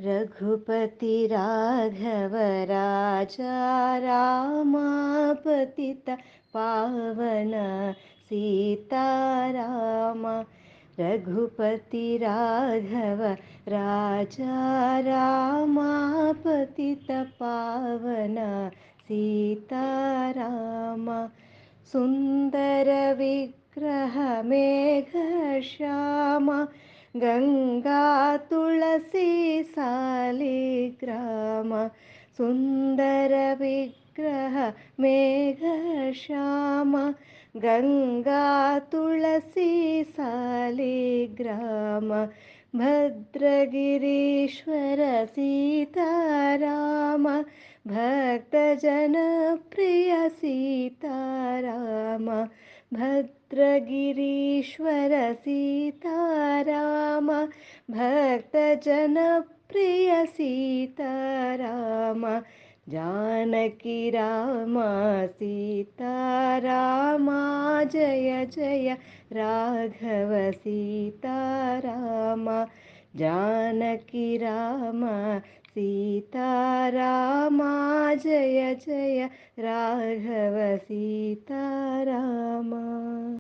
रघुपति राघव राजा राम पतित पावन सीताराम। रघुपति राघव राजा राम पतित पावन सीताराम। सुंदर विग्रह मेघश्याम गंगा तुलसी सालिग्राम। सुंदर विग्रह मेघश्याम गंगा तुलसी सालिग्राम। भद्रगिरीश्वर सीताराम भक्तजन प्रिय सीताराम। भद्रगिरीश्वर सीताराम भक्तजन प्रिय सीताराम। जानकी राम सीताराम जय जय राघव सीताराम। जानकी राम सीताराम जय जय राघव सीताराम।